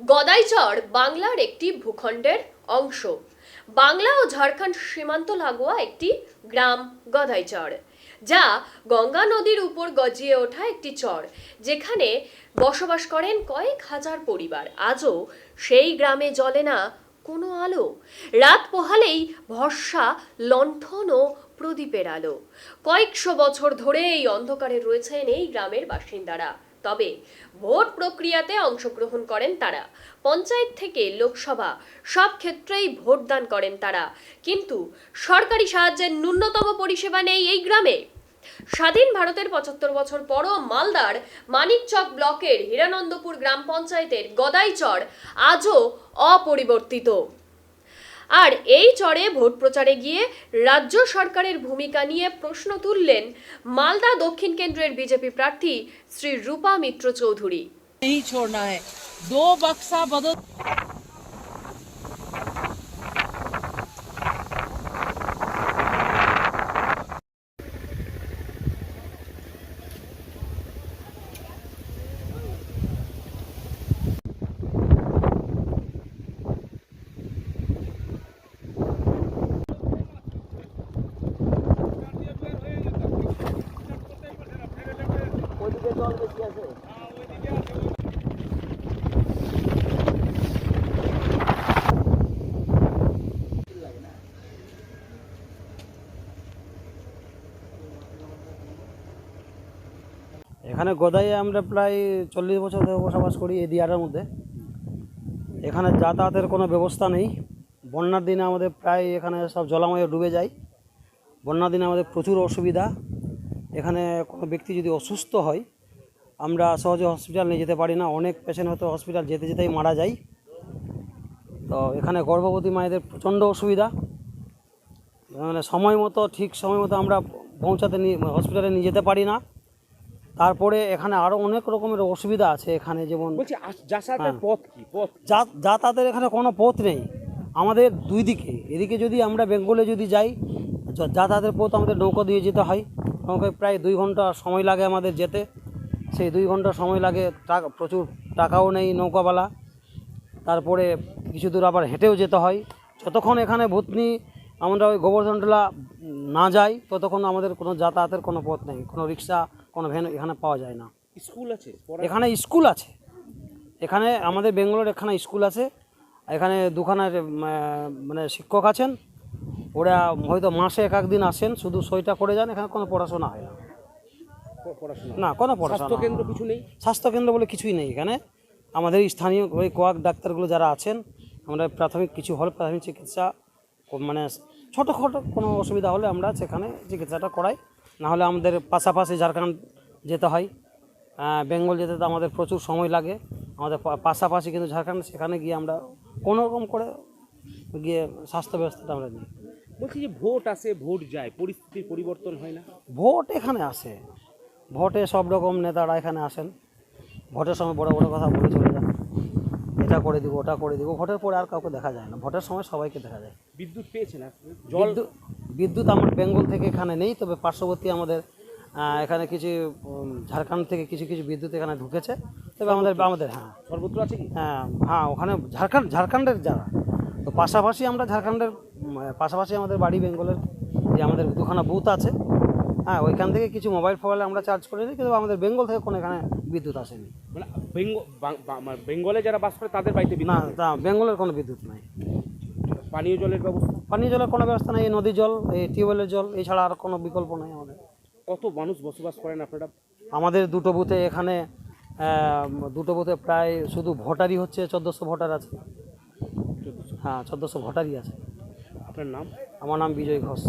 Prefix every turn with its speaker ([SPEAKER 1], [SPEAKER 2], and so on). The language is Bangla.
[SPEAKER 1] গদাইচর বাংলার একটি ভূখণ্ডের অংশ। বাংলা ও ঝাড়খণ্ড সীমান্ত লাগোয়া একটি গ্রাম গদাইচর, যা গঙ্গা নদীর উপর গজিয়ে ওঠা একটি চর, যেখানে বসবাস করেন কয়েক হাজার পরিবার। আজও সেই গ্রামে জ্বলে না কোনো আলো। রাত পোহালেই ভরসা লণ্ঠন ও প্রদীপের আলো। কয়েকশো বছর ধরে এই অন্ধকারে রয়েছেন এই গ্রামের বাসিন্দারা। তবে ভোট প্রক্রিয়াতে অংশগ্রহণ করেন তারা, পঞ্চায়েত থেকে লোকসভা সব ক্ষেত্রেই ভোটদান করেন তারা, কিন্তু সরকারি সাহায্যের ন্যূনতম পরিষেবা নেই এই গ্রামে। স্বাধীন ভারতের ৭৫ বছর পরও মালদার মানিকচক ব্লকের হিরানন্দপুর গ্রাম পঞ্চায়েতের গদাইচর আজও অপরিবর্তিত। আর এই চরে ভোট প্রচারে গিয়ে রাজ্য সরকারের ভূমিকা নিয়ে প্রশ্ন তুললেন মালদা দক্ষিণ কেন্দ্রের বিজেপি প্রার্থী শ্রী রূপা মিত্র চৌধুরী।
[SPEAKER 2] नहीं छोड़ना है। 2 बक्सा बदल
[SPEAKER 3] এখানে গদাইয়ে আমরা প্রায় 40 বছর ধরে বসবাস করি এই দিয়াটার মধ্যে। এখানে যাতায়াতের কোনো ব্যবস্থা নেই। বন্যার দিনে আমাদের প্রায় এখানে সব জলাময়ে ডুবে যায়। বন্যার দিনে আমাদের প্রচুর অসুবিধা। এখানে কোনো ব্যক্তি যদি অসুস্থ হয় আমরা সহজে হসপিটাল নিয়ে যেতে পারি না। অনেক পেশেন্ট হয়তো হসপিটাল যেতে যেতেই মারা যায়। তো এখানে গর্ভবতী মায়েদের প্রচণ্ড অসুবিধা। মানে ঠিক সময় মতো আমরা পৌঁছাতে হসপিটালে নিয়ে যেতে পারি না। তারপরে এখানে আরও অনেক রকমের অসুবিধা আছে। এখানে যেমন যাতায়াতের এখানে কোনো পথ নেই। আমাদের দুই দিকে, এদিকে যদি আমরা বেঙ্গলে যদি যাই, যাতায়াতের পথ আমাদের নৌকা দিয়ে যেতে হয়। নৌকায় প্রায় 2 ঘন্টা সময় লাগে আমাদের যেতে। সেই 2 ঘন্টা সময় লাগে, প্রচুর টাকাও নেই নৌকাওয়ালা। তারপরে কিছু দূর আবার হেঁটেও যেতে হয়। যতক্ষণ এখানে ভূতনি আমরা ওই গোবর্ধনটোলা না যাই ততক্ষণ আমাদের কোনো যাতায়াতের কোনো পথ নেই। কোনো রিক্সা, কোনো ভ্যান এখানে পাওয়া যায় না।
[SPEAKER 2] স্কুল আছে,
[SPEAKER 3] এখানে স্কুল আছে। এখানে আমাদের বেঙ্গলের এখানে স্কুল আছে। এখানে দুখানার মানে শিক্ষক আছেন। ওরা হয়তো মাসে এক দিন আসেন, শুধু সইটা করে যান। এখানে কোনো পড়াশোনা হয় না। না, কোনো পড়াশোনা।
[SPEAKER 2] স্বাস্থ্যকেন্দ্র কিছু নেই।
[SPEAKER 3] স্বাস্থ্যকেন্দ্র বলে কিছুই নেই এখানে। আমাদের স্থানীয় ওই কোয়াক ডাক্তারগুলো যারা আছেন, আমরা প্রাথমিক কিছু হলে প্রাথমিক চিকিৎসা, মানে ছোটোখাটো কোনো অসুবিধা হলে আমরা সেখানে চিকিৎসাটা করাই। নাহলে আমাদের পাশাপাশি ঝাড়খণ্ড যেতে হয়। বেঙ্গল যেতে তো আমাদের প্রচুর সময় লাগে। আমাদের পাশাপাশি কিন্তু ঝাড়খণ্ড, সেখানে গিয়ে আমরা কোনো রকম করে গিয়ে স্বাস্থ্য ব্যবস্থাটা আমরা নিই।
[SPEAKER 2] বলছি যে ভোট আসে, ভোট যায়, পরিস্থিতির পরিবর্তন হয় না?
[SPEAKER 3] ভোট এখানে আসে, ভোটে সব রকম নেতারা এখানে আসেন। ভোটের সময় বড় বড় কথা বলে চলে যান, এটা করে দিব, ওটা করে দিব। ভোটের পরে আর কাউকে দেখা যায় না। ভোটের সময় সবাইকে দেখা যায়।
[SPEAKER 2] বিদ্যুৎ পেয়েছেন?
[SPEAKER 3] বিদ্যুৎ আমার বেঙ্গল থেকে এখানে নেই, তবে পার্শ্ববর্তী আমাদের এখানে কিছু ঝাড়খণ্ড থেকে কিছু কিছু বিদ্যুৎ এখানে ঢুকেছে। তবে আমাদের হ্যাঁ
[SPEAKER 2] সর্বত্র আছে কি?
[SPEAKER 3] হ্যাঁ ওখানে ঝাড়খণ্ডের যারা, তো পাশাপাশি আমরা ঝাড়খণ্ডের পাশাপাশি আমাদের বাড়ি বেঙ্গলের যে আমাদের দুখানা বুথ আছে, হ্যাঁ ওইখান থেকে কিছু মোবাইল ফোবাইলে আমরা চার্জ করে নিই। কিন্তু আমাদের বেঙ্গল থেকে কোনো এখানে বিদ্যুৎ আসেনি।
[SPEAKER 2] মানে বেঙ্গলে যারা বাস করে তাদের বাড়িতে
[SPEAKER 3] না, বেঙ্গলের কোনো বিদ্যুৎ নাই।
[SPEAKER 2] পানীয় জলের ব্যবস্থা?
[SPEAKER 3] পানীয় জলের কোনো ব্যবস্থা নেই। নদী জল, এই টিউবওয়েলের জল, এছাড়া আর কোনো বিকল্প নেই আমাদের।
[SPEAKER 2] কত মানুষ বসবাস করেন আপনারা?
[SPEAKER 3] আমাদের দুটো বুথে এখানে প্রায় শুধু ভোটারই হচ্ছে 1400 ভোটার আছে। হ্যাঁ 1400 ভোটারই আছে।
[SPEAKER 2] আপনার নাম?
[SPEAKER 3] আমার নাম বিজয় ঘোষ।